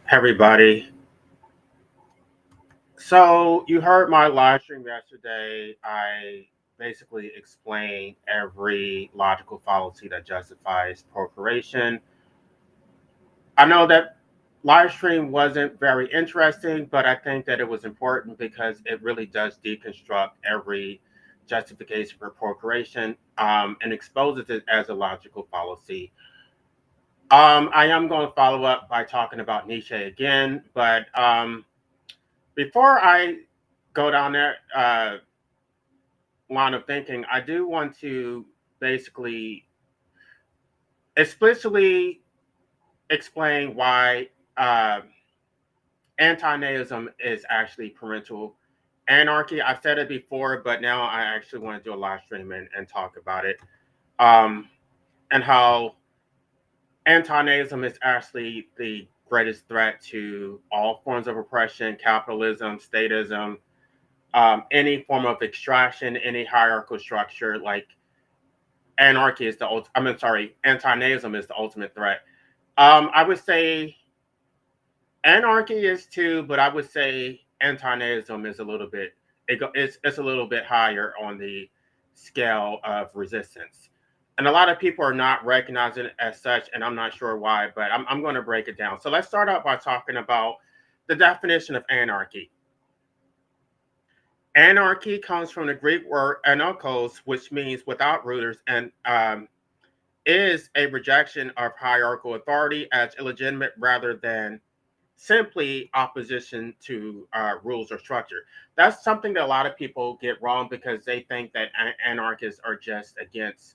Everybody. So you heard my live stream yesterday. I basically explained every logical fallacy that justifies procreation. I know that live stream wasn't very interesting, but I think that it was important because it really does deconstruct every justification for procreation and exposes it as a logical fallacy. I am going to follow up by talking about Nietzsche again, but before I go down there line of thinking, I do want to basically explicitly explain why anti-Nazism is actually parental anarchy. I've said it before, but now I actually want to do a live stream and talk about it, um, and how anti-Nazism is actually the greatest threat to all forms of oppression, capitalism, statism, any form of extraction, any hierarchical structure. Like anarchy is the I mean, sorry, anti-Nazism is the ultimate threat. I would say anarchy is too, but I would say anti-Nazism is a little bit it's a little bit higher on the scale of resistance. And a lot of people are not recognizing it as such, and I'm not sure why, but I'm going to break it down. So let's start out by talking about the definition of anarchy. Anarchy comes from the Greek word anarchos, which means without rulers, and is a rejection of hierarchical authority as illegitimate rather than simply opposition to rules or structure. That's something that a lot of people get wrong because they think that anarchists are just against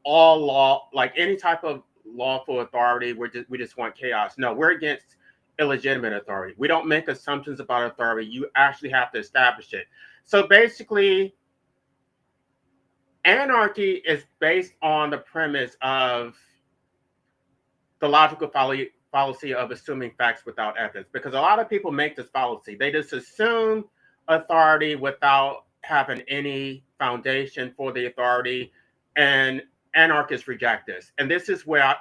all law, like any type of lawful authority. We just want chaos. No, we're against illegitimate authority. We don't make assumptions about authority. You actually have to establish it. So basically, anarchy is based on the premise of the logical fallacy of assuming facts without evidence. Because a lot of people make this fallacy. They just assume authority without having any foundation for the authority, and anarchists reject this. And this is where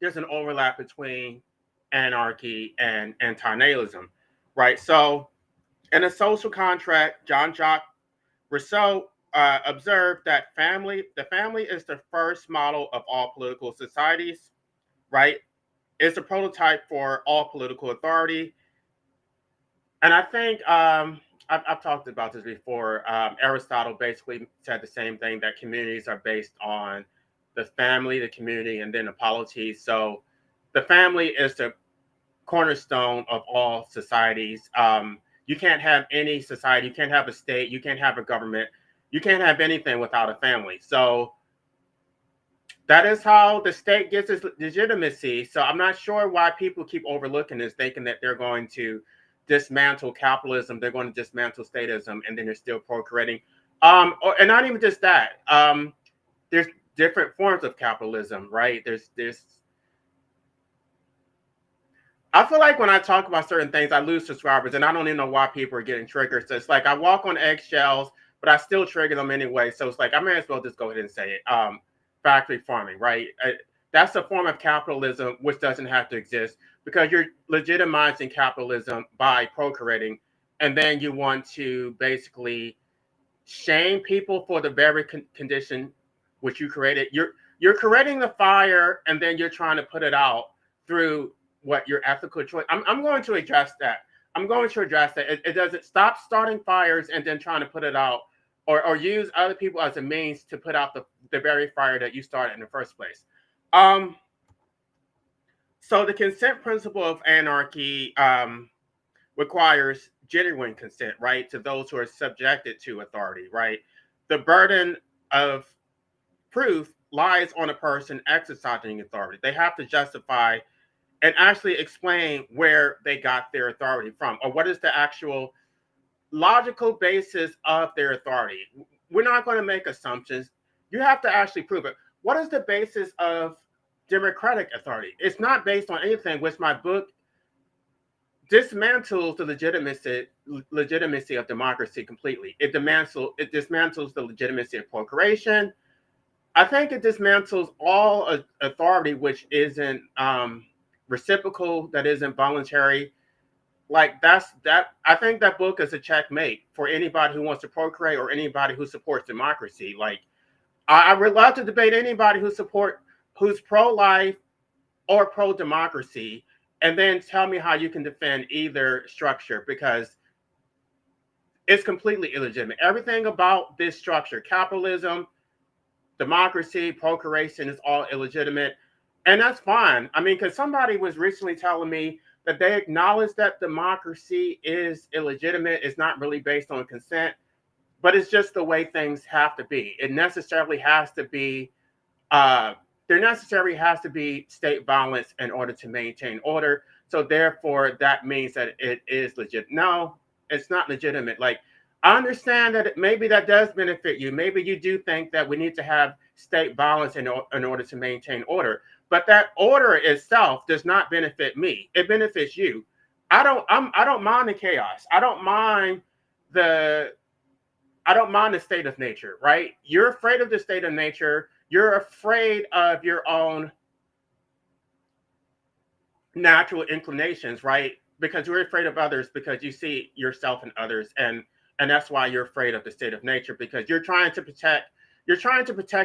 there's an overlap between anarchy and antinatalism, right? So in a social contract, Jean-Jacques Rousseau observed that the family is the first model of all political societies, right? It's a prototype for all political authority. And I think I've talked about this before. Aristotle basically said the same thing, that communities are based on the family, the community, and then the polities. So the family is the cornerstone of all societies. You can't have any society, you can't have a state, you can't have a government, you can't have anything without a family. So that is how the state gets its legitimacy. So I'm not sure why people keep overlooking this, thinking that they're going to dismantle capitalism, they're going to dismantle statism, and then they're still procreating. And not even just that. There's different forms of capitalism, right? There's I feel like when I talk about certain things, I lose subscribers, and I don't even know why people are getting triggered. So it's like I walk on eggshells, but I still trigger them anyway. So it's like I may as well just go ahead and say it. Factory farming, right? That's a form of capitalism which doesn't have to exist because you're legitimizing capitalism by procreating, and then you want to basically shame people for the very condition which you created. You're creating the fire, and then you're trying to put it out through what your ethical choice. I'm going to address that. I'm going to address that. It doesn't stop starting fires and then trying to put it out, or use other people as a means to put out the very fire that you started in the first place. Um, so the consent principle of anarchy requires genuine consent, right, to those who are subjected to authority, right? The burden of proof lies on a person exercising authority. They have to justify and actually explain where they got their authority from, or what is the actual logical basis of their authority. We're not going to make assumptions. You have to actually prove it. What is the basis of democratic authority? It's not based on anything, which my book dismantles the legitimacy of democracy completely. It dismantles the legitimacy of procreation. I think it dismantles all authority which isn't reciprocal, that isn't voluntary. Like that. I think that book is a checkmate for anybody who wants to procreate or anybody who supports democracy. Like I would love to debate anybody who's pro-life or pro-democracy, and then tell me how you can defend either structure, because it's completely illegitimate. Everything about this structure, capitalism, democracy, procreation, is all illegitimate. And that's fine. I mean, because somebody was recently telling me that they acknowledge that democracy is illegitimate, it's not really based on consent, but it's just the way things have to be. It necessarily has to be uh, there necessarily has to be state violence in order to maintain order. So therefore, that means that it is legit. No, it's not legitimate. Like I understand that maybe that does benefit you. Maybe you do think that we need to have state violence in order to maintain order. But that order itself does not benefit me. It benefits you. I don't mind the chaos. The I don't mind the state of nature, right? You're afraid of the state of nature. You're afraid of your own natural inclinations, right? Because you're afraid of others because you see yourself in others, and that's why you're afraid of the state of nature, because you're trying to protect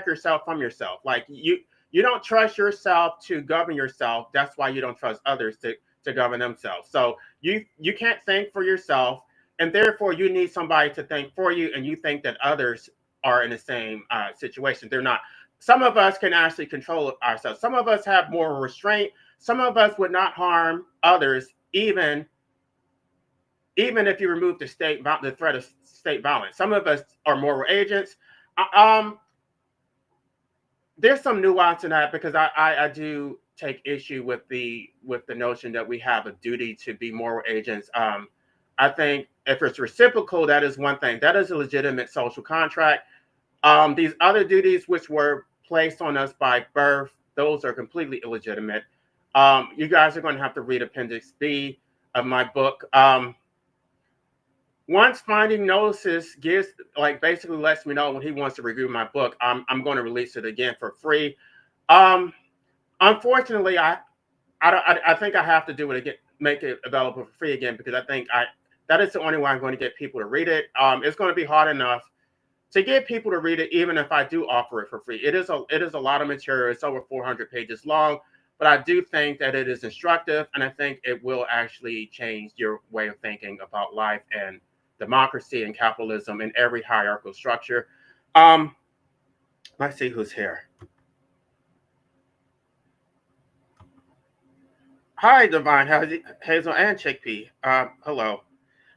yourself from yourself. Like you don't trust yourself to govern yourself. That's why you don't trust others to govern themselves. So you can't think for yourself, and therefore you need somebody to think for you, and you think that others are in the same situation. They're not. Some of us can actually control ourselves. Some of us have more restraint. Some of us would not harm others, even if you remove the threat of state violence. Some of us are moral agents. Um, there's some nuance in that, because I do take issue with the notion that we have a duty to be moral agents. I think if it's reciprocal, that is one thing. That is a legitimate social contract. These other duties which were placed on us by birth, those are completely illegitimate. You guys are going to have to read Appendix B of my book. Once Finding Gnosis gives, like, basically lets me know when he wants to review my book, I'm going to release it again for free. Um, Unfortunately, I think I have to do it again, make it available for free again, because I think that is the only way I'm going to get people to read it. It's going to be hard enough to get people to read it, even if I do offer it for free. It is a lot of material. It's over 400 pages long, but I do think that it is instructive, and I think it will actually change your way of thinking about life and democracy and capitalism and every hierarchical structure. Um, let's see who's here. Hi, Divine, Hazel, and Chickpea. Hello.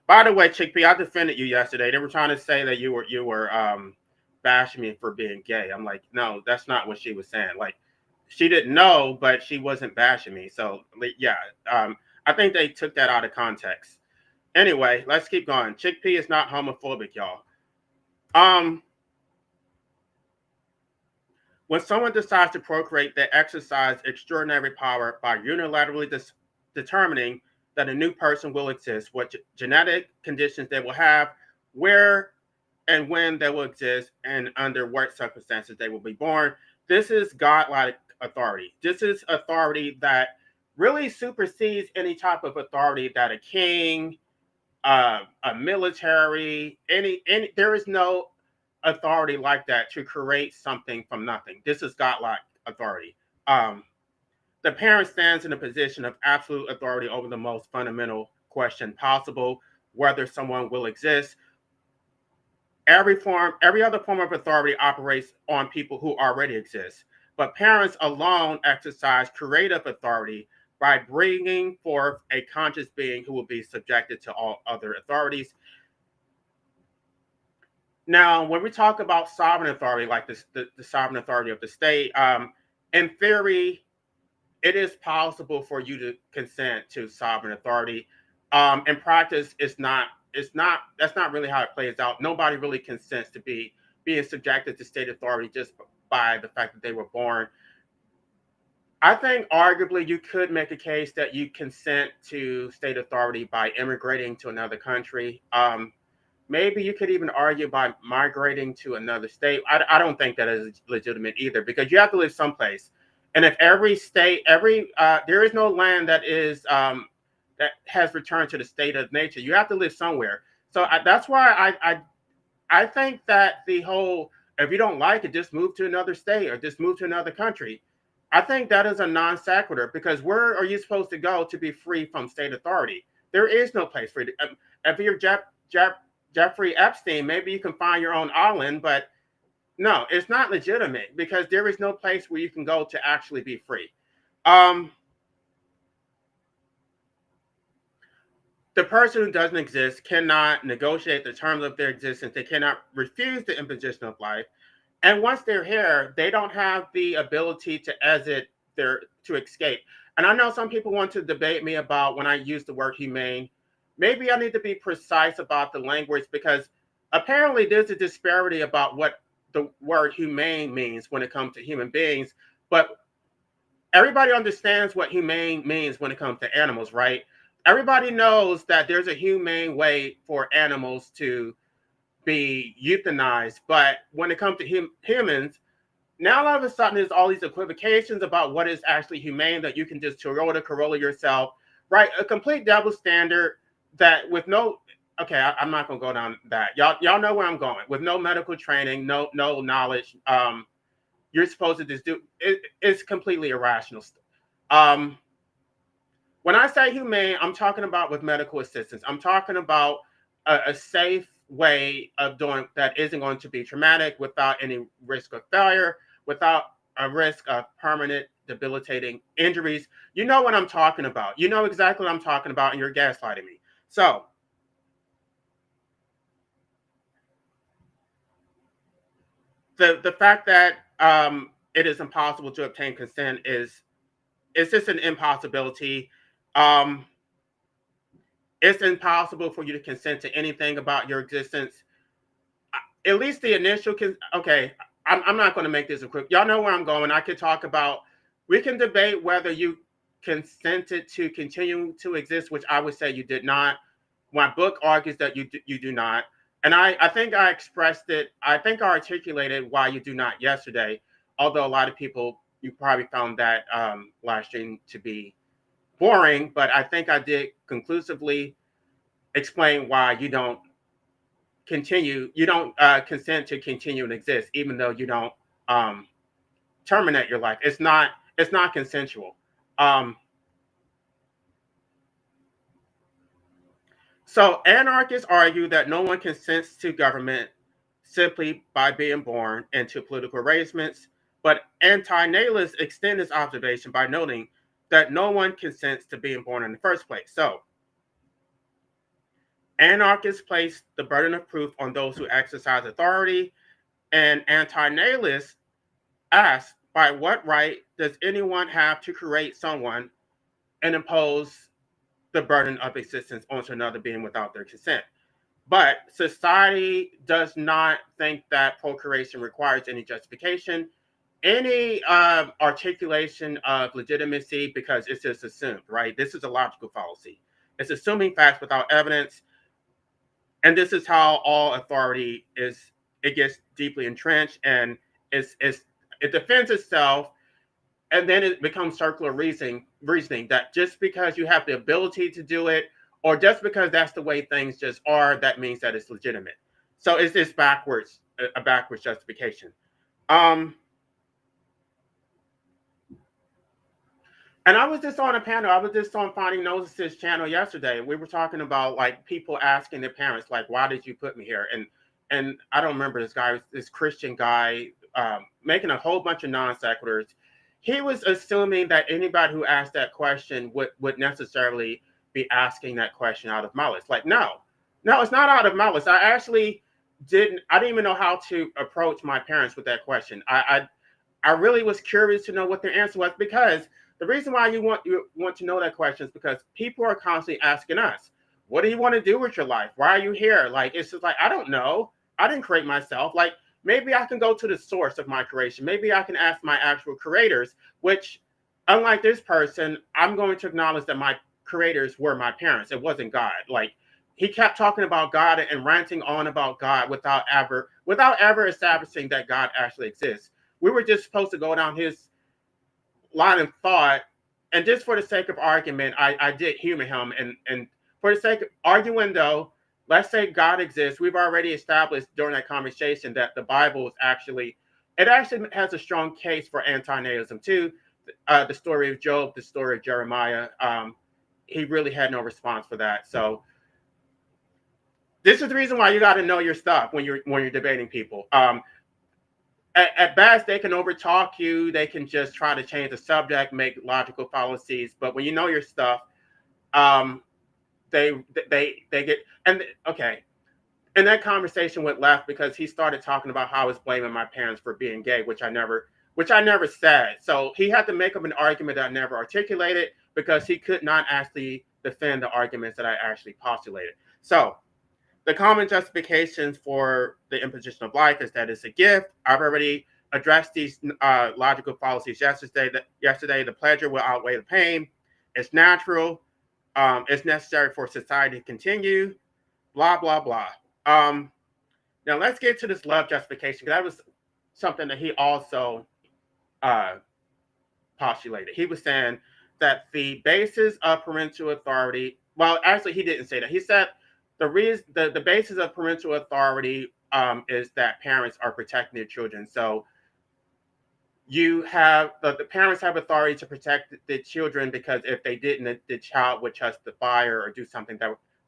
By the way, Chickpea, I defended you yesterday. They were trying to say that you were bashing me for being gay. I'm like, no, that's not what she was saying. Like, she didn't know, but she wasn't bashing me. So yeah, I think they took that out of context. Anyway, let's keep going. Chickpea is not homophobic, y'all. Um, when someone decides to procreate, they exercise extraordinary power by unilaterally determining that a new person will exist, what genetic conditions they will have, where and when they will exist, and under what circumstances they will be born. This is godlike authority. This is authority that really supersedes any type of authority that a king, a military, any there is no authority like that to create something from nothing. This is godlike authority. Um, the parent stands in a position of absolute authority over the most fundamental question possible, whether someone will exist. Every other form of authority operates on people who already exist. But parents alone exercise creative authority by bringing forth a conscious being who will be subjected to all other authorities. Now, when we talk about sovereign authority, like this, the sovereign authority of the state, in theory, it is possible for you to consent to sovereign authority. In practice, it's not. It's not. That's not really how it plays out. Nobody really consents to being subjected to state authority just by the fact that they were born. I think arguably you could make a case that you consent to state authority by immigrating to another country. maybe you could even argue by migrating to another state. I don't think that is legitimate either, because you have to live someplace. And if every state, there is no land that has returned to the state of nature. You have to live somewhere. So that's why I think that the whole, if you don't like it, just move to another state or just move to another country. I think that is a non sequitur, because where are you supposed to go to be free from state authority? There is no place for it. If you're Jeffrey Epstein, maybe you can find your own island, but no, it's not legitimate, because there is no place where you can go to actually be free. Um, the person who doesn't exist cannot negotiate the terms of their existence. They cannot refuse the imposition of life. And once they're here, they don't have the ability to to escape. And I know some people want to debate me about when I use the word humane. Maybe I need to be precise about the language, because apparently there's a disparity about what the word humane means when it comes to human beings. But everybody understands what humane means when it comes to animals, right? Everybody knows that there's a humane way for animals to be euthanized. But when it comes to humans, now all of a sudden there's all these equivocations about what is actually humane, that you can just Toyota Corolla yourself, right? A complete double standard that with no, okay, I'm not gonna go down that. Y'all know where I'm going. With no medical training, no knowledge, you're supposed to just do it. It's completely irrational. Um, when I say humane, I'm talking about with medical assistance. I'm talking about a safe way of doing that isn't going to be traumatic, without any risk of failure, without a risk of permanent debilitating injuries. You know what I'm talking about. You know exactly what I'm talking about, and you're gaslighting me. So the fact that it is impossible to obtain consent is it's just an impossibility. Um, it's impossible for you to consent to anything about your existence. At least the initial okay, I'm not going to make this a quick, y'all know where I'm going. I could talk about, we can debate whether you consented to continue to exist, which I would say you did not. My book argues that you do not, and I think I expressed it, I think I articulated why you do not yesterday, although a lot of people, you probably found that live stream to be boring, but I think I did conclusively explain why you don't consent to continue and exist, even though you don't um, terminate your life. It's not consensual. Um, so anarchists argue that no one consents to government simply by being born into political arrangements, but anti-natalists extend this observation by noting that no one consents to being born in the first place. So anarchists place the burden of proof on those who exercise authority, and anti-natalists ask, by what right does anyone have to create someone and impose the burden of existence onto another being without their consent? But society does not think that procreation requires any justification, any articulation of legitimacy, because it's just assumed, right? This is a logical fallacy. It's assuming facts without evidence. And this is how all authority is, it gets deeply entrenched, and it defends itself, and then it becomes circular reasoning that just because you have the ability to do it, or just because that's the way things just are, that means that it's legitimate. So it's this a backwards justification. Um, and I was just on a panel. I was just on Finding Gnosis' channel yesterday. We were talking about like people asking their parents, like, "Why did you put me here?" And I don't remember this guy, this Christian guy, making a whole bunch of non sequiturs. He was assuming that anybody who asked that question would necessarily be asking that question out of malice. Like, no, it's not out of malice. I didn't even know how to approach my parents with that question. I really was curious to know what their answer was, because the reason why you want to know that question is because people are constantly asking us, what do you want to do with your life? Why are you here? Like, it's just like, I don't know. I didn't create myself. Like, maybe I can go to the source of my creation. Maybe I can ask my actual creators, which, unlike this person, I'm going to acknowledge that my creators were my parents. It wasn't God. Like, he kept talking about God and ranting on about God without ever establishing that God actually exists. We were just supposed to go down his line of thought, and just for the sake of argument, I did humor him, and for the sake of arguing, though, let's say God exists. We've already established during that conversation that the Bible is actually, it actually has a strong case for antinatalism too. The story of Job, the story of Jeremiah. He really had no response for that. So this is the reason why you got to know your stuff when you're debating people. At best, they can overtalk you. They can just try to change the subject, make logical fallacies. But when you know your stuff, um, they get, and okay. And that conversation went left because he started talking about how I was blaming my parents for being gay, which I never said. So he had to make up an argument that I never articulated because he could not actually defend the arguments that I actually postulated. So the common justifications for the imposition of life is that it's a gift. I've already addressed these logical fallacies yesterday. The pleasure will outweigh the pain. It's natural. It's necessary for society to continue. Blah blah blah. Now let's get to this love justification, because that was something that he also uh, postulated. He was saying that the basis of parental authority. Well, actually, he didn't say that. He said the basis of parental authority is that parents are protecting their children. So you have the parents have authority to protect the children, because if they didn't, the child would touch the fire or do something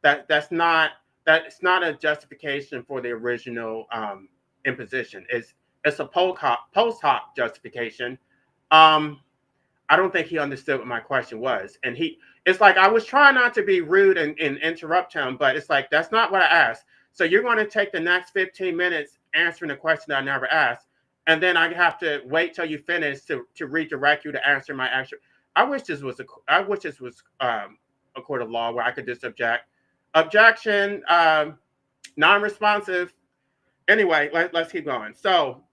that's not a justification for the original imposition. It's a post hoc justification. Um, I don't think he understood what my question was. And it's like I was trying not to be rude and interrupt him, but it's like, that's not what I asked. So you're going to take the next 15 minutes answering the question that I never asked. And then I have to wait till you finish to redirect you to answer my actual. I wish this was a court of law where I could just object. Objection, non-responsive. Anyway, let's keep going. So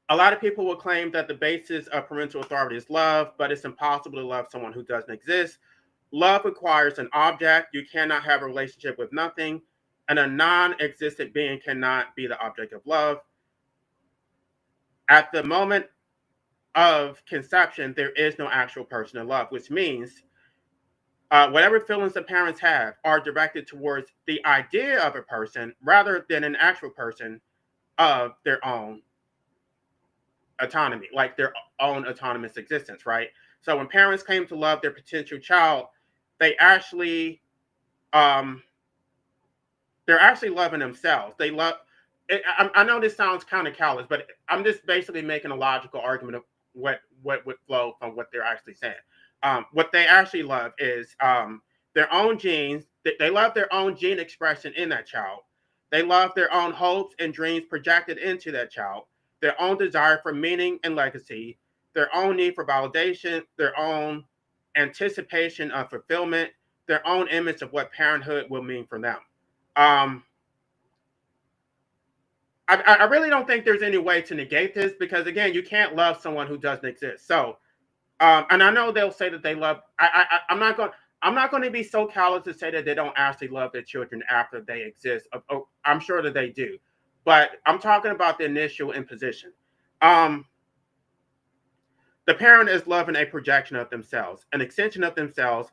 a lot of people will claim that the basis of parental authority is love, but it's impossible to love someone who doesn't exist. Love requires an object. You cannot have a relationship with nothing, and a non-existent being cannot be the object of love. At the moment of conception, there is no actual person in love, which means whatever feelings the parents have are directed towards the idea of a person rather than an actual person of their own autonomy, like their own autonomous existence, right? So when parents claim to love their potential child, they actually they're actually loving themselves. They love. I know this sounds kind of callous, but I'm just basically making a logical argument of what would flow from what they're actually saying. What they actually love is their own genes. They love their own gene expression in that child. They love their own hopes and dreams projected into that child, their own desire for meaning and legacy, their own need for validation, their own anticipation of fulfillment, their own image of what parenthood will mean for them. Um, I really don't think there's any way to negate this, because again, you can't love someone who doesn't exist. So, and I know they'll say that they love. I'm not going to be so callous to say that they don't actually love their children after they exist. I'm sure that they do, but I'm talking about the initial imposition. Um, the parent is loving a projection of themselves, an extension of themselves,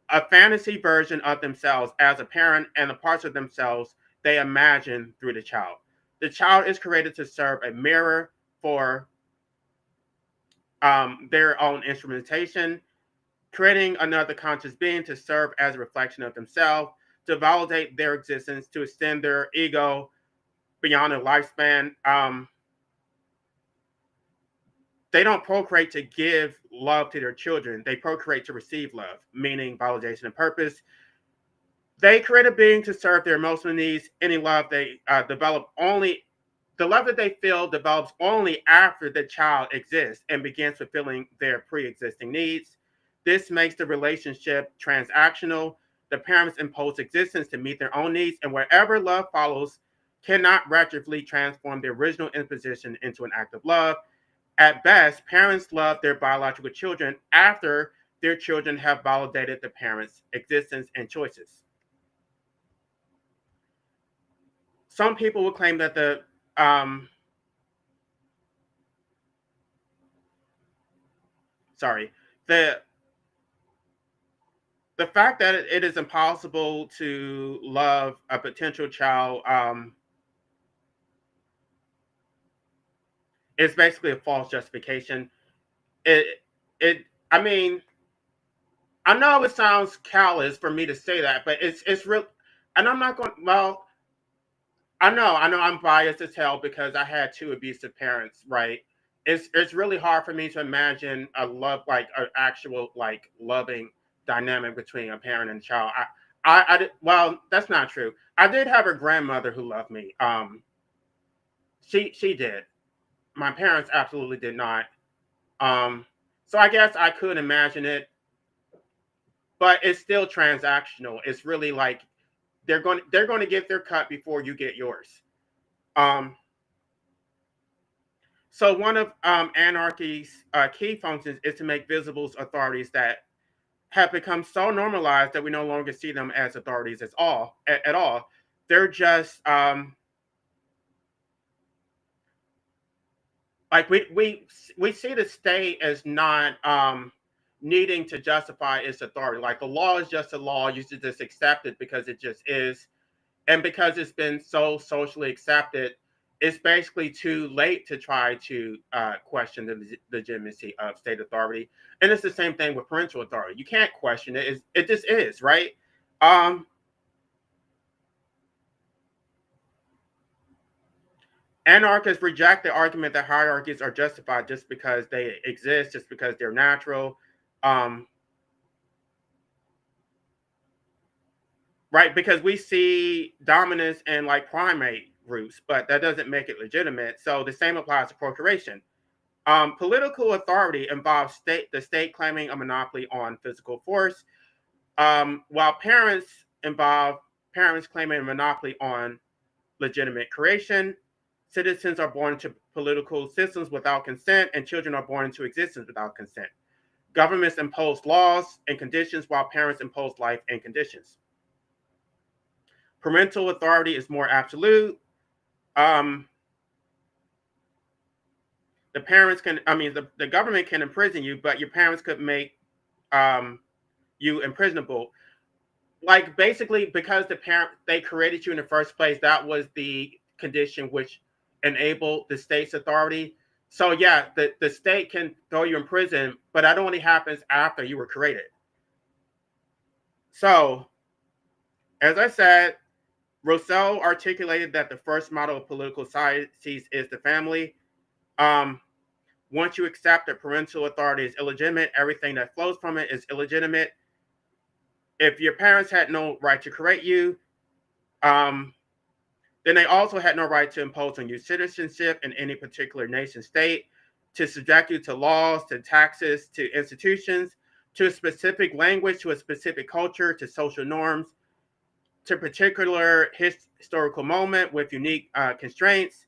a fantasy version of themselves as a parent, and the parts of themselves they imagine through the child. The child is created to serve a mirror for their own instrumentation, creating another conscious being to serve as a reflection of themselves, to validate their existence, to extend their ego beyond their lifespan. They don't procreate to give love to their children. They procreate to receive love, meaning validation and purpose. They create a being to serve their emotional needs. Any love they develop only, the love that they feel develops only after the child exists and begins fulfilling their pre-existing needs. This makes the relationship transactional. The parents impose existence to meet their own needs, and wherever love follows, cannot retroactively transform the original imposition into an act of love. At best, parents love their biological children after their children have validated the parents' existence and choices. some people will claim that um, sorry, the the fact that it is impossible to love a potential child is basically a false justification. It it I mean, I know it sounds callous for me to say that, but it's real, and I'm not going. Well, I know, I'm biased as hell because I had two abusive parents, right? It's really hard for me to imagine a love like an actual like loving dynamic between a parent and child. Well, that's not true. I did have a grandmother who loved me. She did. My parents absolutely did not. Um, so I guess I could imagine it, but it's still transactional. It's really like they're going to get their cut before you get yours. Um, so one of anarchy's key functions is to make visible authorities that have become so normalized that we no longer see them as authorities at all. They're just like we see the state as not needing to justify its authority. Like the law is just a law. You should just accept it because it just is, and because it's been so socially accepted, it's basically too late to try to question the legitimacy of state authority. And it's the same thing with parental authority. You can't question it. It just is, right? Um, Anarchists reject the argument that hierarchies are justified just because they exist, just because they're natural. Um, right? Because we see dominance in like primate groups, but that doesn't make it legitimate. So the same applies to procreation. Political authority involves the state claiming a monopoly on physical force, while parents claiming a monopoly on legitimate creation. Citizens are born into political systems without consent, and children are born into existence without consent. Governments impose laws and conditions, while parents impose life and conditions. Parental authority is more absolute. Um, the parents can, I mean, the government can imprison you, but your parents could make um, you imprisonable. Like basically, because the parent they created you in the first place, that was the condition which enabled the state's authority. So yeah, the state can throw you in prison, but that only happens after you were created. So as I said, Rousseau articulated that the first model of political societies is the family. Um, Once you accept that parental authority is illegitimate, everything that flows from it is illegitimate. If your parents had no right to create you, um, then they also had no right to impose on you citizenship in any particular nation state, to subject you to laws, to taxes, to institutions, to a specific language, to a specific culture, to social norms, to a particular historical moment with unique constraints,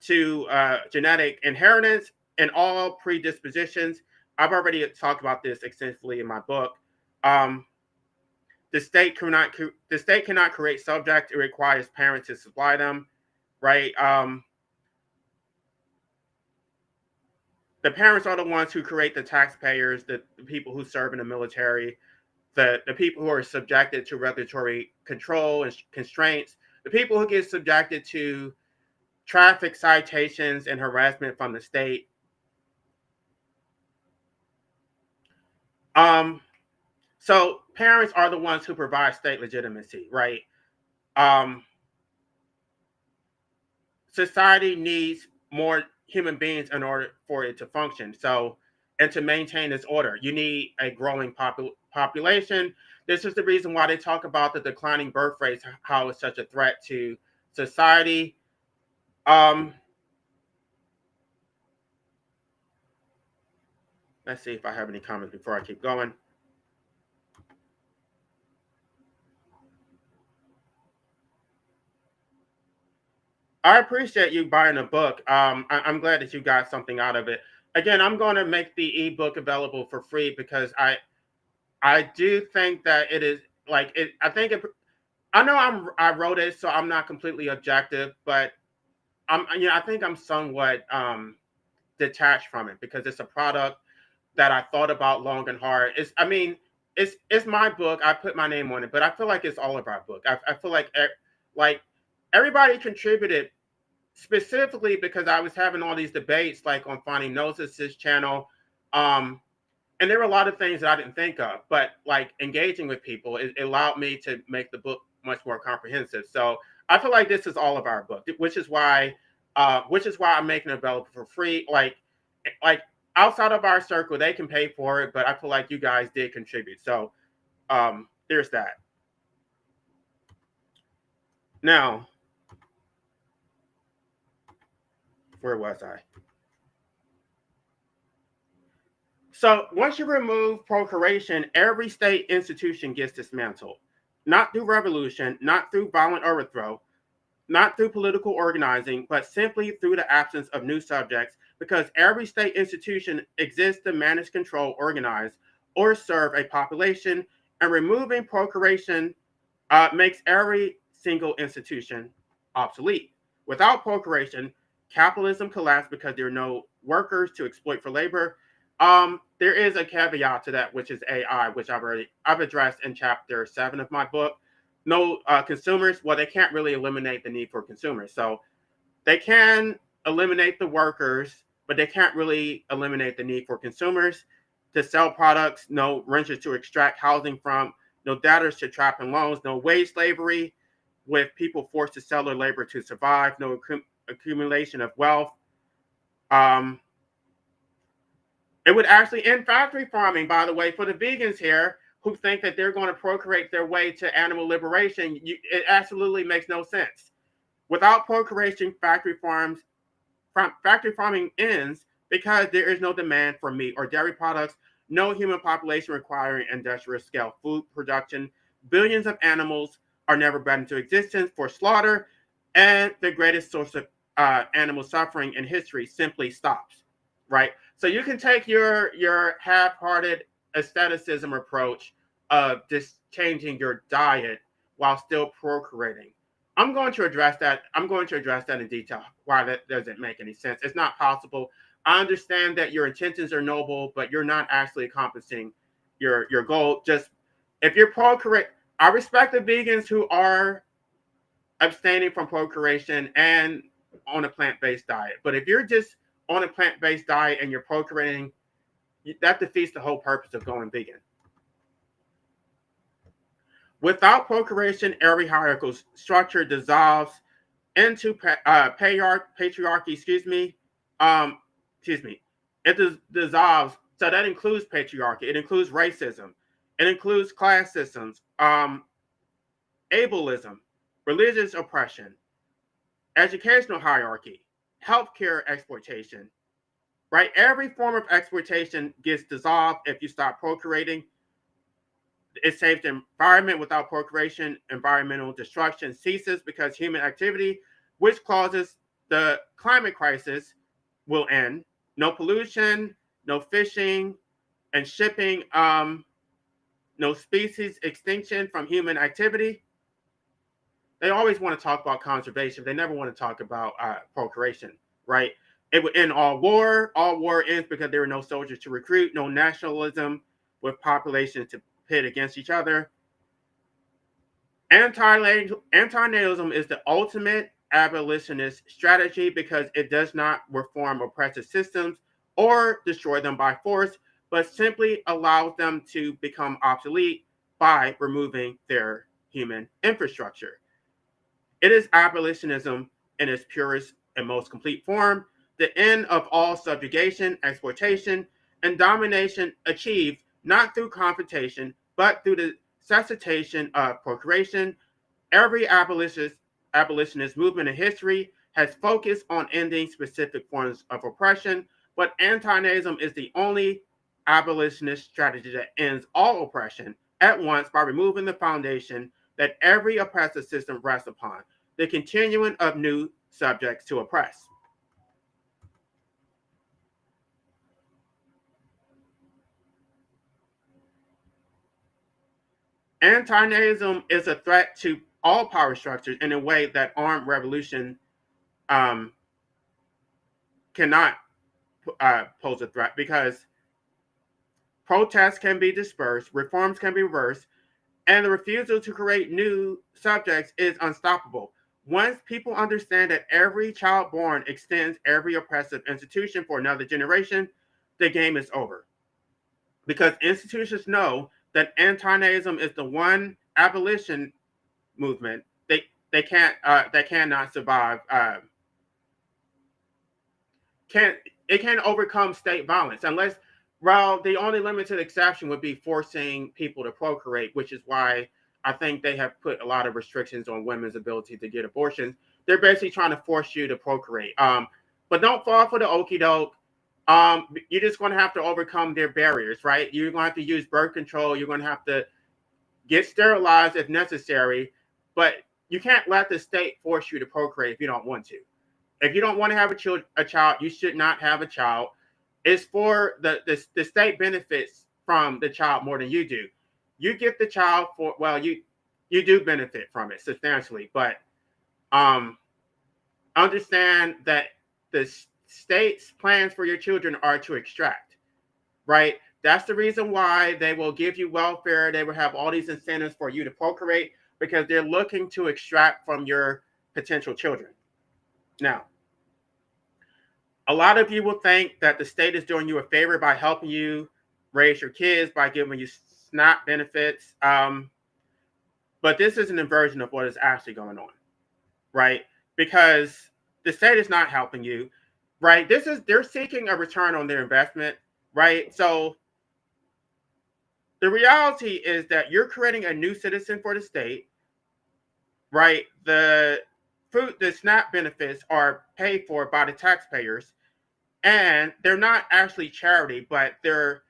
to genetic inheritance and all predispositions. I've already talked about this extensively in my book. Um, the state cannot create subjects. It requires parents to supply them, right? The parents are the ones who create the taxpayers, the people who serve in the military, the people who are subjected to regulatory control and constraints, the people who get subjected to traffic citations and harassment from the state. Um, so parents are the ones who provide state legitimacy, right? Um, Society needs more human beings in order for it to function. So, and to maintain its order, you need a growing population. This is the reason why they talk about the declining birth rates, how it's such a threat to society. Um, let's see if I have any comments before I keep going. I appreciate you buying a book. I'm glad that you got something out of it. Again, I'm going to make the ebook available for free because I do think that it is like it. I think it. I know I wrote it, so I'm not completely objective, but I think I'm somewhat detached from it because it's a product that I thought about long and hard. It's my book. I put my name on it, but I feel like it's all of our book. I feel like everybody contributed specifically because I was having all these debates like on Finding Gnosis' channel. Um, and there were a lot of things that I didn't think of, but like engaging with people, it allowed me to make the book much more comprehensive. So I feel like this is all of our book, which is why I'm making it available for free. Like outside of our circle, they can pay for it, but I feel like you guys did contribute. So there's that. Now, where was I? So once you remove procreation, every state institution gets dismantled. Not through revolution, not through violent overthrow, not through political organizing, but simply through the absence of new subjects, because every state institution exists to manage, control, organize, or serve a population, and removing procreation makes every single institution obsolete. Without procreation, capitalism collapsed because there are no workers to exploit for labor. There is a caveat to that, which is AI, which I've addressed in chapter 7 of my book. No consumers. Well, they can't really eliminate the need for consumers, so they can eliminate the workers, but they can't really eliminate the need for consumers to sell products. No renters to extract housing from. No debtors to trap in loans. No wage slavery with people forced to sell their labor to survive. No accumulation of wealth. Um, it would actually end factory farming, by the way, for the vegans here who think that they're going to procreate their way to animal liberation. It absolutely makes no sense. Without procreation, factory farming ends because there is no demand for meat or dairy products, no human population requiring industrial scale food production. Billions of animals are never brought into existence for slaughter, and the greatest source of animal suffering in history simply stops. Right. So you can take your half-hearted aestheticism approach of just changing your diet while still procreating. I'm going to address that. I'm going to address that in detail. Why that doesn't make any sense. It's not possible. I understand that your intentions are noble, but you're not actually accomplishing your goal. Just if you're procreate, I respect the vegans who are abstaining from procreation and on a plant-based diet. But if you're just on a plant-based diet and you're procreating, that defeats the whole purpose of going vegan. Without procreation, every hierarchical structure dissolves into patriarchy. Excuse me. It dissolves. So that includes patriarchy. It includes racism. It includes class systems, ableism, religious oppression, educational hierarchy, healthcare exploitation. Right? Every form of exploitation gets dissolved if you stop procreating. It saves the environment. Without procreation, environmental destruction ceases because human activity, which causes the climate crisis, will end. No pollution, no fishing and shipping, no species extinction from human activity. They always want to talk about conservation. They never want to talk about procreation, right? It would end all war. All war ends because there are no soldiers to recruit, no nationalism with populations to pit against each other. Antinatalism is the ultimate abolitionist strategy because it does not reform oppressive systems or destroy them by force, but simply allows them to become obsolete by removing their human infrastructure. It is abolitionism in its purest and most complete form, the end of all subjugation, exploitation, and domination achieved not through confrontation, but through the cessation of procreation. Every abolitionist movement in history has focused on ending specific forms of oppression, but anti-nazism is the only abolitionist strategy that ends all oppression at once by removing the foundation that every oppressive system rests upon, the continuing of new subjects to oppress. Anti-nazism is a threat to all power structures in a way that armed revolution um, cannot pose a threat, because protests can be dispersed, reforms can be reversed, and the refusal to create new subjects is unstoppable. Once people understand that every child born extends every oppressive institution for another generation, the game is over. Because institutions know that anti-Nazism is the one abolition movement they cannot survive. Can't It can't overcome state violence unless, well, the only limited exception would be forcing people to procreate, which is why I think they have put a lot of restrictions on women's ability to get abortions. They're basically trying to force you to procreate. But don't fall for the okie doke. You're just going to have to overcome their barriers, right? You're going to have to use birth control. You're going to have to get sterilized if necessary, but you can't let the state force you to procreate if you don't want to. If you don't want to have a child, you should not have a child. It's for the state benefits from the child more than you do. You get the child for, well, you do benefit from it substantially, but um, understand that the state's plans for your children are to extract, right? That's the reason why they will give you welfare. They will have all these incentives for you to procreate, because they're looking to extract from your potential children. Now, a lot of you will think that the state is doing you a favor by helping you raise your kids, by giving you SNAP benefits. But this is an inversion of what is actually going on, right? Because the state is not helping you, right? They're seeking a return on their investment, right? So the reality is that you're creating a new citizen for the state, right? The SNAP benefits are paid for by the taxpayers, and they're not actually charity, but they're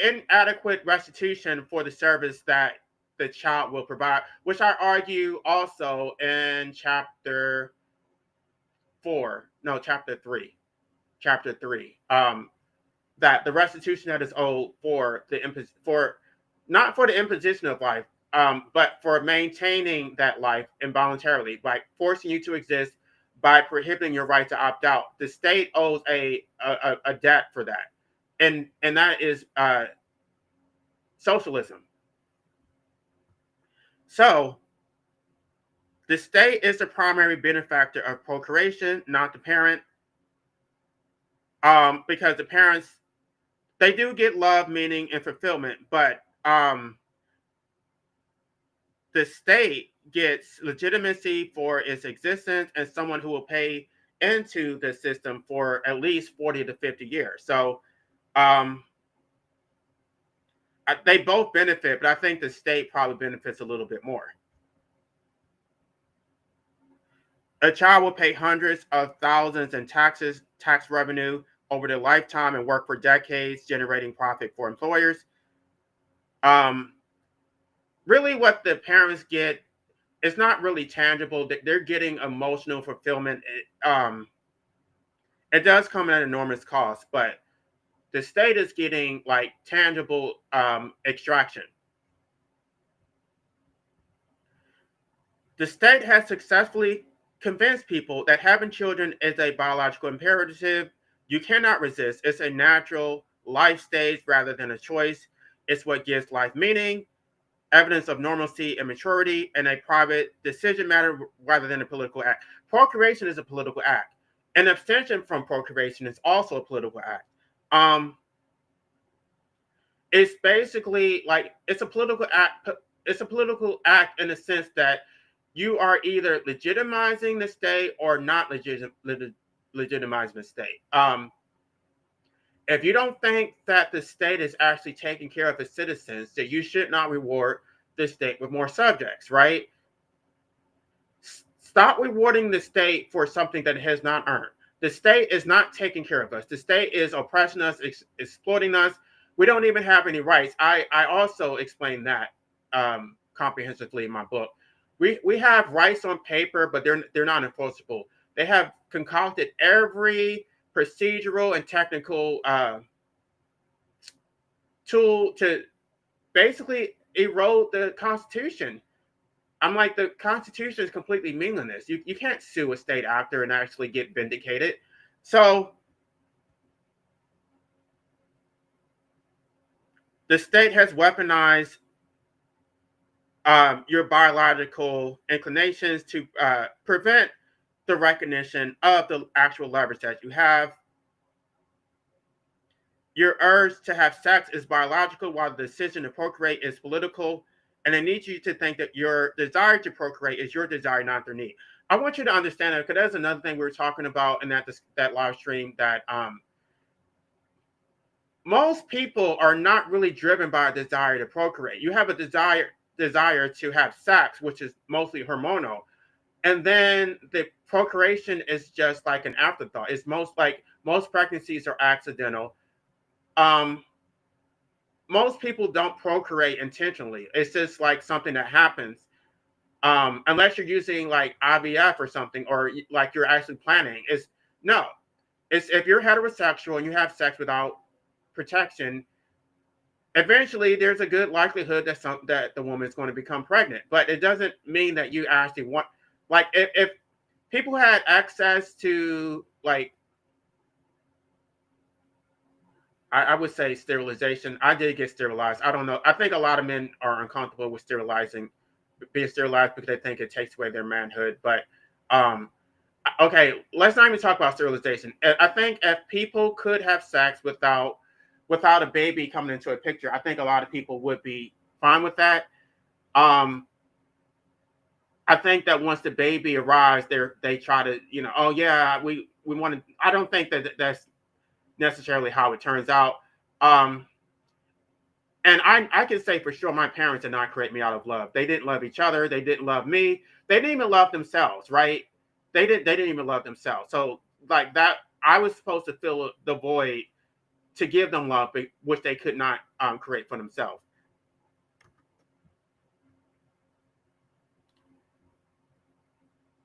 inadequate restitution for the service that the child will provide, which I argue also in chapter 4, no, chapter 3, that the restitution that is owed for not for the imposition of life, but for maintaining that life involuntarily, by forcing you to exist, by prohibiting your right to opt out. The state owes a debt for that, and that is socialism. So the state is the primary benefactor of procreation, not the parent, because the parents, they do get love, meaning, and fulfillment, but the state gets legitimacy for its existence and someone who will pay into the system for at least 40 to 50 years. So they both benefit, but I think the state probably benefits a little bit more. A child will pay hundreds of thousands in tax revenue over their lifetime, and work for decades, generating profit for employers. Really, what the parents get is not really tangible. They're getting emotional fulfillment. It does come at an enormous cost, but the state is getting like tangible extraction. The state has successfully convinced people that having children is a biological imperative you cannot resist. It's a natural life stage rather than a choice. It's what gives life meaning, evidence of normalcy and maturity, and a private decision matter rather than a political act. Procreation is a political act. An abstention from procreation is also a political act. It's basically like it's a political act. It's a political act in the sense that you are either legitimizing the state or not legitimizing the state. If you don't think that the state is actually taking care of its citizens, then you should not reward the state with more subjects, right? Stop rewarding the state for something that it has not earned. The state is not taking care of us. The state is oppressing us, exploiting us. We don't even have any rights. I also explain that comprehensively in my book. We have rights on paper, but they're not enforceable. They have concocted every procedural and technical tool to basically erode the Constitution. I'm like, the Constitution is completely meaningless. You can't sue a state actor and actually get vindicated. So the state has weaponized your biological inclinations to prevent the recognition of the actual leverage that you have. Your urge to have sex is biological, while the decision to procreate is political. And they need you to think that your desire to procreate is your desire, not their need. I want you to understand that, because that's another thing we were talking about in that live stream, that most people are not really driven by a desire to procreate. You have a desire to have sex, which is mostly hormonal, and then the procreation is just like an afterthought. It's most pregnancies are accidental. Um, Most people don't procreate intentionally. It's just like something that happens. Unless you're using like IVF or something, or like you're actually planning. It's no. It's if you're heterosexual and you have sex without protection, eventually there's a good likelihood that the woman is going to become pregnant. But it doesn't mean that you actually want, like, if people had access to, like, I would say sterilization. I did get sterilized. I don't know. I think a lot of men are uncomfortable with being sterilized, because they think it takes away their manhood. But um, okay, let's not even talk about sterilization. I think if people could have sex without a baby coming into a picture, I think a lot of people would be fine with that. Um, I think that once the baby arrives, they try to, oh yeah, we want to. I don't think that that's necessarily how it turns out. Um, and I can say for sure, my parents did not create me out of love. They didn't love each other. They didn't love me. They didn't even love themselves, right? They didn't even love themselves. So like that, I was supposed to fill the void to give them love, which they could not create for themselves.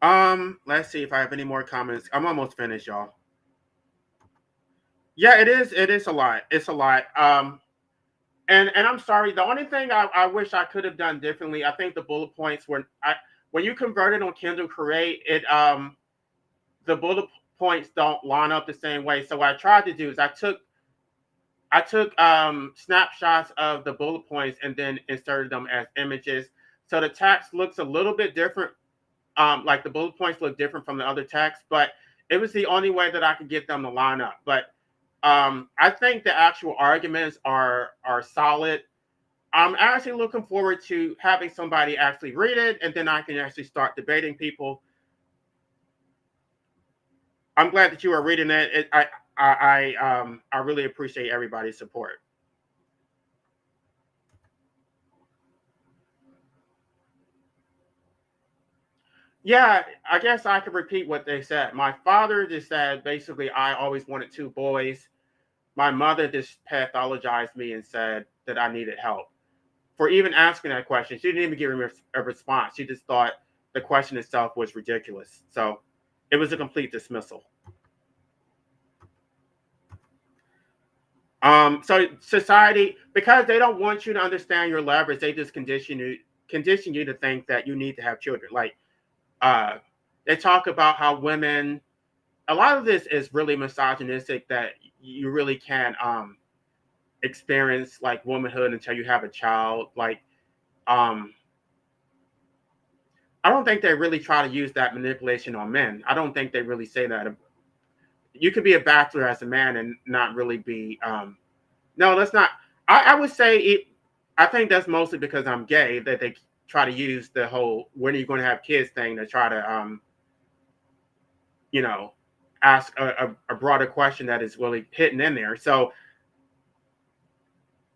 Let's see if I have any more comments. I'm almost finished, y'all. Yeah, it is. It is a lot. It's a lot. And I'm sorry. The only thing I wish I could have done differently, I think the bullet points were, when you convert it on Kindle Create, the bullet points don't line up the same way. So what I tried to do is I took snapshots of the bullet points and then inserted them as images. So the text looks a little bit different. Like the bullet points look different from the other text, but it was the only way that I could get them to line up. But I think the actual arguments are solid. I'm actually looking forward to having somebody actually read it, and then I can actually start debating people. I'm glad that you are reading it. I really appreciate everybody's support. Yeah, I guess I could repeat what they said. My father just said basically I always wanted two boys. My mother just pathologized me and said that I needed help for even asking that question. She didn't even give me a response. She just thought the question itself was ridiculous. So it was a complete dismissal. So society, because they don't want you to understand your leverage, they just condition you to think that you need to have children. Like uh, they talk about how women. A lot of this is really misogynistic. That you really can't experience like womanhood until you have a child. Like um, I don't think they really try to use that manipulation on men. I don't think they really say that. You could be a bachelor as a man and not really be. No, that's not. I would say it. I think that's mostly because I'm gay that they try to use the whole "when are you going to have kids" thing to try to you know ask a broader question that is really hidden in there. So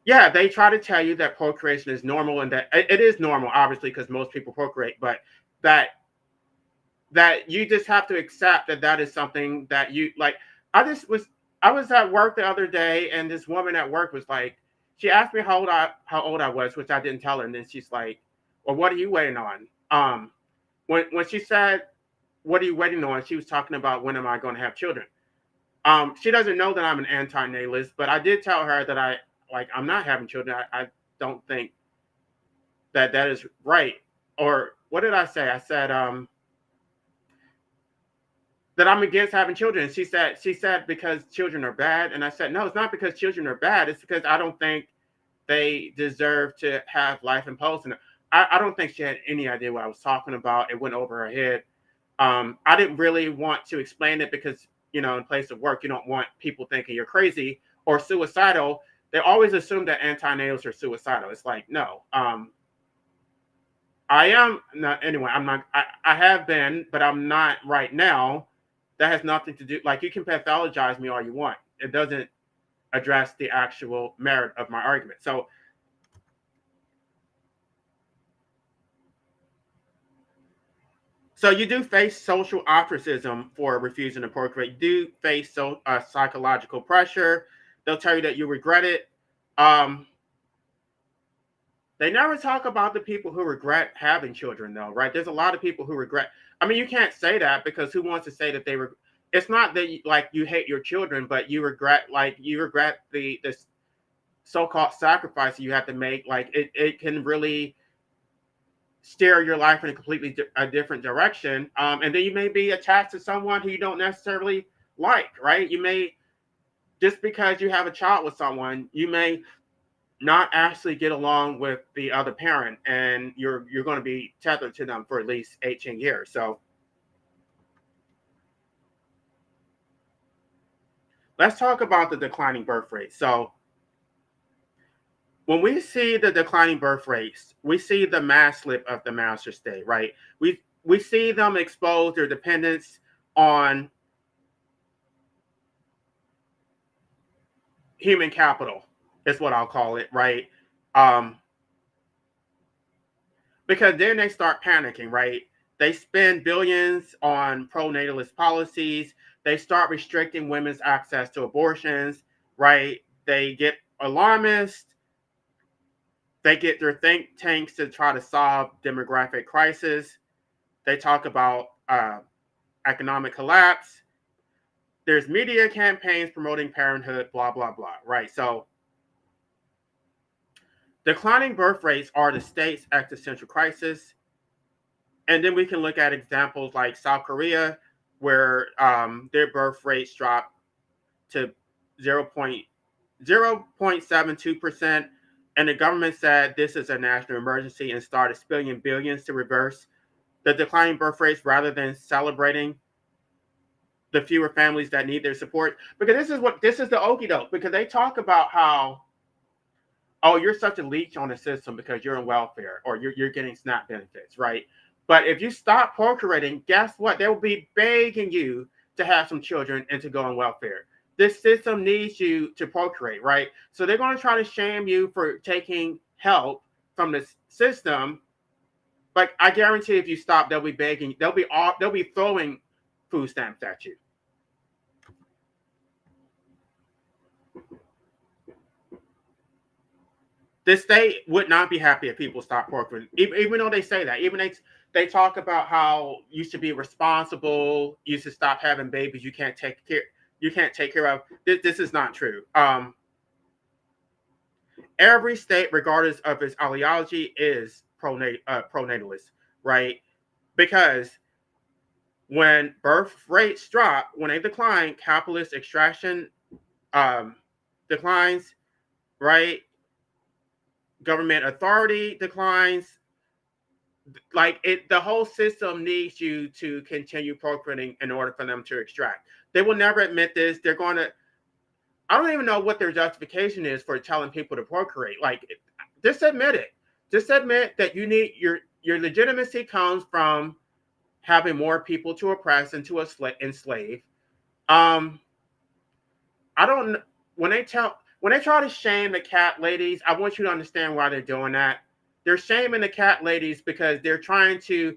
yeah, they try to tell you that procreation is normal, and that it is normal, obviously, because most people procreate, but that you just have to accept that that is something that you like. I was at work the other day, and this woman at work was like, she asked me how old I was, which I didn't tell her, and then she's like, "Well, what are you waiting on?" When she said, "What are you waiting on?" she was talking about when am I going to have children. She doesn't know that I'm an anti-natalist, but I did tell her that I'm not having children. I don't think that that is right, or what did I say? I said that I'm against having children. And she said because children are bad. And I said, no, it's not because children are bad. It's because I don't think they deserve to have life imposed on them. I don't think she had any idea what I was talking about. It went over her head. I didn't really want to explain it because, in place of work, you don't want people thinking you're crazy or suicidal. They always assume that antinatals are suicidal. It's like, no. I am not, anyway, I'm not, I have been, but I'm not right now. That has nothing to do, like, you can pathologize me all you want. It doesn't address the actual merit of my argument. So you do face social ostracism for refusing to procreate. You do face psychological pressure. They'll tell you that you regret it. Um, they never talk about the people who regret having children, though, right? There's a lot of people who regret. I mean, you can't say that because who wants to say that it's not that you hate your children, but you regret the so-called sacrifice you have to make. Like it can really steer your life in a completely different direction. And then you may be attached to someone who you don't necessarily like, right? You may, just because you have a child with someone, you may not actually get along with the other parent, and you're going to be tethered to them for at least 18 years. So let's talk about the declining birth rate. So when we see the declining birth rates, we see the mass slip of the master state, right? We see them expose their dependence on human capital, is what I'll call it, right? Um, because then they start panicking, right? They spend billions on pro-natalist policies. They start restricting women's access to abortions, right? They get alarmist. They get their think tanks to try to solve demographic crisis. They talk about economic collapse. There's media campaigns promoting parenthood, blah, blah, blah, right? So declining birth rates are the state's existential crisis. And then we can look at examples like South Korea, where their birth rates dropped to 0.072%. And the government said this is a national emergency and started spilling billions to reverse the declining birth rates rather than celebrating the fewer families that need their support. Because this is the okie doke, because they talk about how, oh, you're such a leech on the system because you're in welfare or you're getting SNAP benefits, right? But if you stop procreating, guess what? They will be begging you to have some children and to go on welfare. This system needs you to procreate, right? So they're going to try to shame you for taking help from the system. But I guarantee if you stop, they'll be begging, they'll be throwing food stamps at you. The state would not be happy if people stop procreating, even though they say that. Even they talk about how you should be responsible, you should stop having babies you can't take care of. This is not true. Every state, regardless of its ideology, is pronatalist, right? Because when birth rates drop, when they decline, capitalist extraction declines, right? Government authority declines. Like the whole system needs you to continue procreating in order for them to extract. They will never admit this. They're going to. I don't even know what their justification is for telling people to procreate. Like, just admit it. Just admit that you need your legitimacy comes from having more people to oppress and to enslave. I don't. When they try to shame the cat ladies, I want you to understand why they're doing that. They're shaming the cat ladies because they're trying to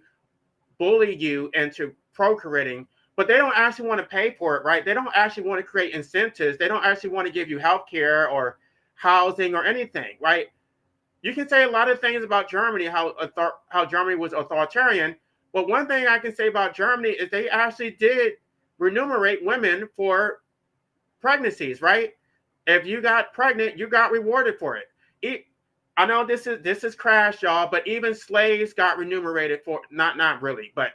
bully you into procreating, but they don't actually want to pay for it, right? They don't actually want to create incentives. They don't actually want to give you health care or housing or anything, right? You can say a lot of things about Germany, how Germany was authoritarian, but one thing I can say about Germany is they actually did remunerate women for pregnancies, right? If you got pregnant, you got rewarded for it. I know this is crash, y'all, but even slaves got remunerated for not really, but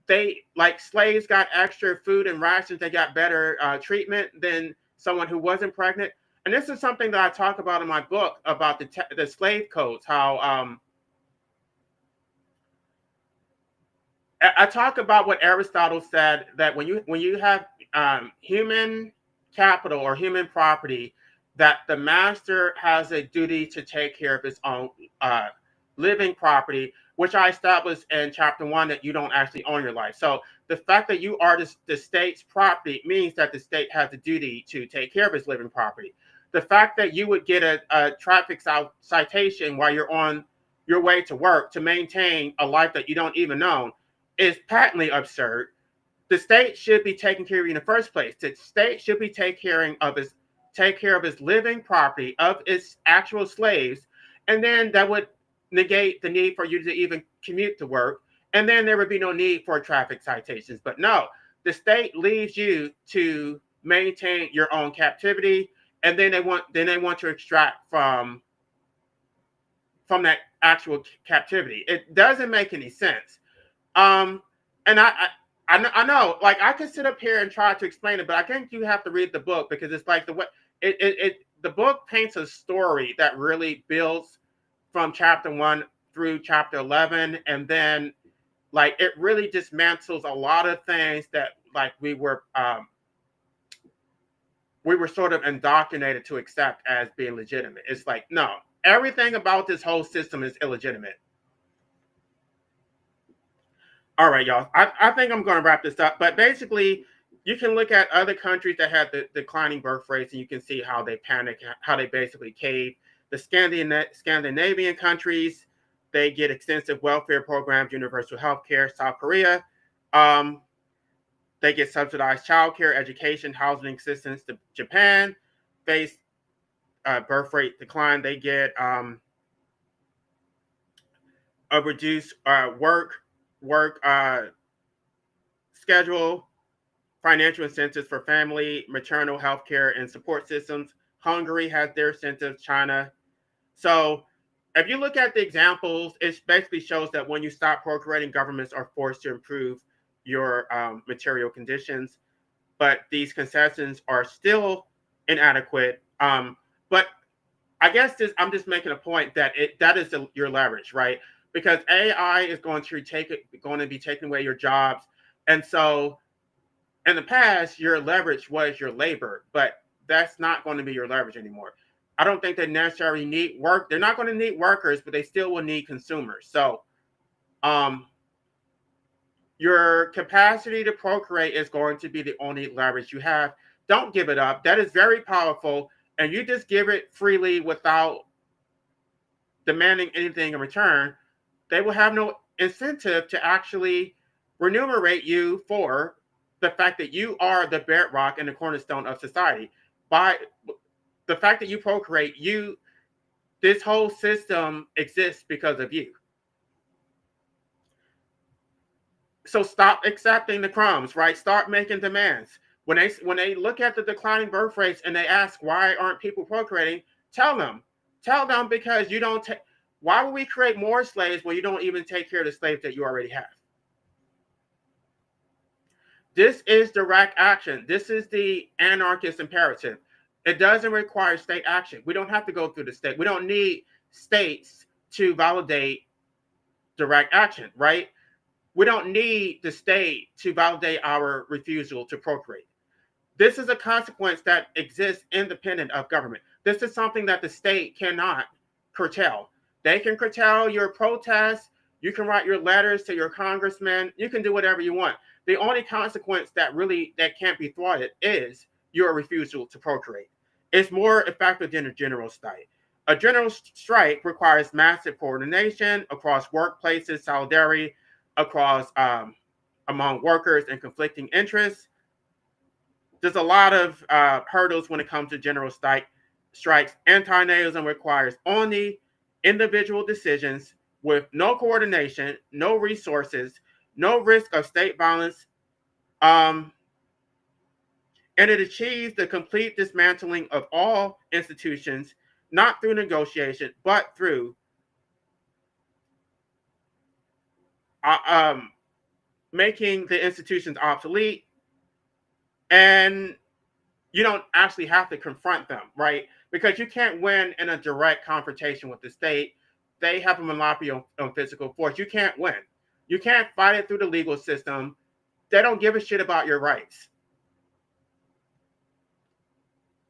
they like slaves got extra food and rations. They got better treatment than someone who wasn't pregnant. And this is something that I talk about in my book about the slave codes. How I talk about what Aristotle said, that when you have human capital or human property, that the master has a duty to take care of his own uh, living property, which I established in chapter 1, that you don't actually own your life. So the fact that you are the state's property means that the state has a duty to take care of its living property. The fact that you would get a traffic citation while you're on your way to work to maintain a life that you don't even own is patently absurd. The state should be taking care of you in the first place. The state should be take care of its living property, of its actual slaves, and then that would negate the need for you to even commute to work, and then there would be no need for traffic citations. But no, the state leaves you to maintain your own captivity, and then they want to extract from that actual captivity. It doesn't make any sense. Um, and I know, like I could sit up here and try to explain it, but I think you have to read the book, because it's like the way the book paints a story that really builds from chapter 1 through chapter 11, and then like it really dismantles a lot of things that like we were sort of indoctrinated to accept as being legitimate. It's like, no, everything about this whole system is illegitimate. All right, y'all. I think I'm going to wrap this up. But basically, you can look at other countries that had the declining birth rates, and you can see how they panic, how they basically cave. The Scandinavian countries, they get extensive welfare programs, universal health care. South Korea, um, they get subsidized childcare, education, housing assistance. Japan face birth rate decline. They get a reduced work schedule, financial incentives for family, maternal health care, and support systems. Hungary has their incentives, China. So if you look at the examples, it basically shows that when you stop procreating, governments are forced to improve your material conditions. But these concessions are still inadequate. But I guess I'm just making a point that that is your leverage, right? Because AI is going to be taking away your jobs, and so in the past, your leverage was your labor, but that's not going to be your leverage anymore. I don't think they necessarily need work. They're not going to need workers, but they still will need consumers. So, um, your capacity to procreate is going to be the only leverage you have. Don't give it up. That is very powerful, and you just give it freely without demanding anything in return. They will have no incentive to actually remunerate you for the fact that you are the bedrock and the cornerstone of society. By the fact that you procreate, this whole system exists because of you. So stop accepting the crumbs, right? Start making demands. When they look at the declining birth rates and they ask why aren't people procreating, tell them because you don't take. Why would we create more slaves when you don't even take care of the slaves that you already have? This is direct action. This is the anarchist imperative. It doesn't require state action. We don't have to go through the state. We don't need states to validate direct action, right? We don't need the state to validate our refusal to procreate. This is a consequence that exists independent of government. This is something that the state cannot curtail. They can curtail your protests. You can write your letters to your congressman. You can do whatever you want. The only consequence that can't be thwarted is your refusal to procreate. It's more effective than a general strike. A general strike requires massive coordination across workplaces, solidarity across among workers and conflicting interests. There's a lot of hurdles when it comes to general strikes. Antinatalism requires only individual decisions with no coordination, no resources, no risk of state violence, um, and it achieves the complete dismantling of all institutions not through negotiation, but through uh, um, making the institutions obsolete, and you don't actually have to confront them, right? Because you can't win in a direct confrontation with the state. They have a monopoly on physical force. You can't win. You can't fight it through the legal system. They don't give a shit about your rights.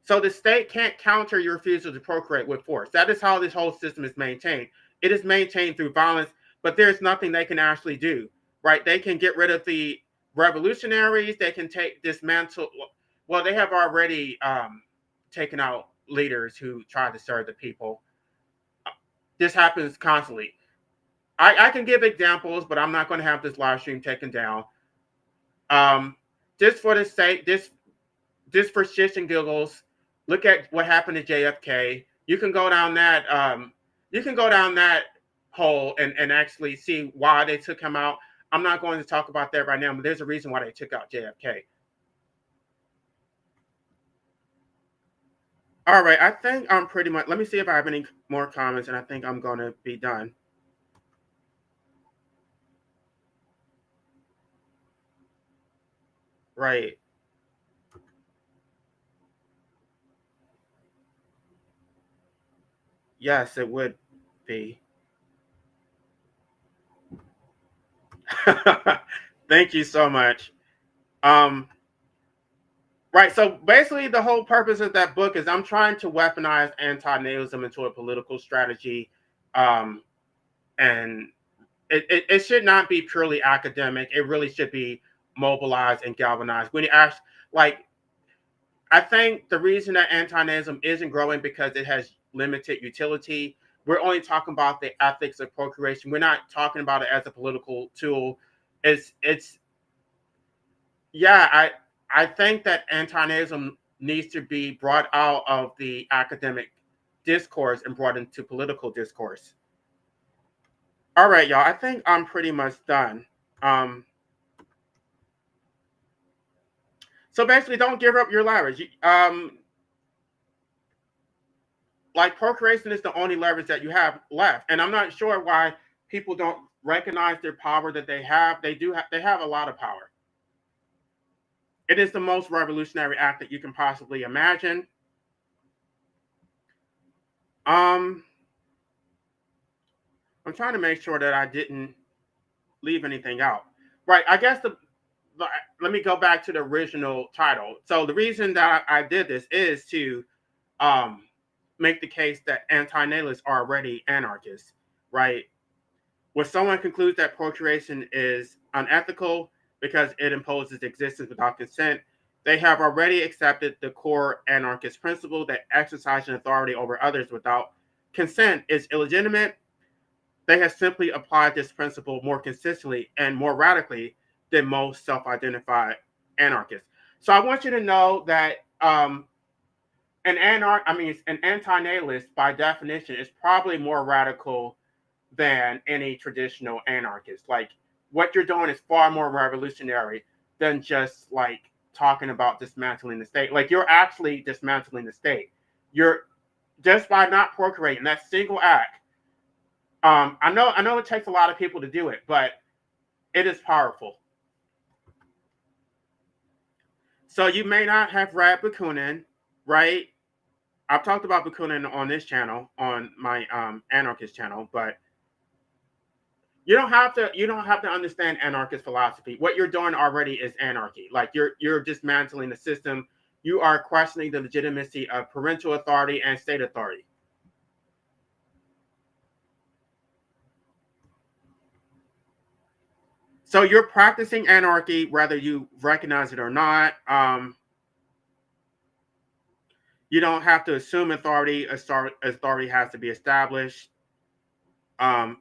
So the state can't counter your refusal to procreate with force. That is how this whole system is maintained. It is maintained through violence, but there's nothing they can actually do, right? They can get rid of the revolutionaries. They can dismantle. Well, they have already taken out leaders who try to serve the people. This happens constantly. I can give examples, but I'm not going to have this live stream taken down. Just for the sake, just for shits and giggles, look at what happened to JFK. You can go down that hole and actually see why they took him out. I'm not going to talk about that right now, but there's a reason why they took out JFK. All right, I think I'm pretty much. Let me see if I have any more comments, and I think I'm going to be done. Right. Yes, it would be. Thank you so much. Um, right. So basically, the whole purpose of that book is I'm trying to weaponize anti-natalism into a political strategy, and it should not be purely academic. It really should be mobilized and galvanized. When you ask, like, I think the reason that anti-natalism isn't growing because it has limited utility. We're only talking about the ethics of procreation. We're not talking about it as a political tool. It's yeah. I think that anti-natalism needs to be brought out of the academic discourse and brought into political discourse. All right, y'all. I think I'm pretty much done. Um, so basically, don't give up your leverage. Like procreation is the only leverage that you have left, and I'm not sure why people don't recognize their power that they have. They do. They have a lot of power. It is the most revolutionary act that you can possibly imagine. Um, I'm trying to make sure that I didn't leave anything out. Right. I guess let me go back to the original title. So the reason that I did this is to um, make the case that anti-natalists are already anarchists, right? Where someone concludes that procreation is unethical because it imposes existence without consent, they have already accepted the core anarchist principle that exercising authority over others without consent is illegitimate. They have simply applied this principle more consistently and more radically than most self-identified anarchists. So I want you to know that an anti-natalist by definition is probably more radical than any traditional anarchist. Like what you're doing is far more revolutionary than just like talking about dismantling the state. Like you're actually dismantling the state. You're just by not procreating that single act. I know it takes a lot of people to do it, but it is powerful. So you may not have read Bakunin, right? I've talked about Bakunin on this channel, on my anarchist channel, but you don't have to understand anarchist philosophy. What you're doing already is anarchy. Like you're dismantling the system. You are questioning the legitimacy of parental authority and state authority. So you're practicing anarchy whether you recognize it or not. You don't have to assume authority. Authority has to be established. Um,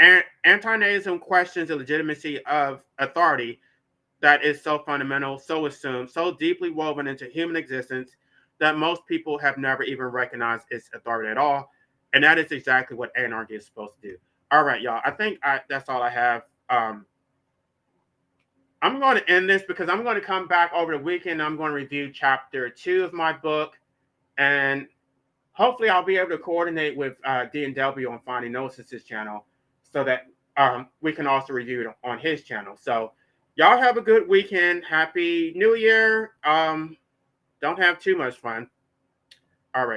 Anti-natalism questions the legitimacy of authority that is so fundamental, so assumed, so deeply woven into human existence that most people have never even recognized its authority at all. And that is exactly what anarchy is supposed to do. All right, y'all. I think that's all I have. I'm going to end this because I'm going to come back over the weekend. I'm going to review chapter 2 of my book. And hopefully I'll be able to coordinate with D&W on Finding Gnosis' channel so that we can also review it on his channel. So y'all have a good weekend. Happy New Year. Don't have too much fun. All right.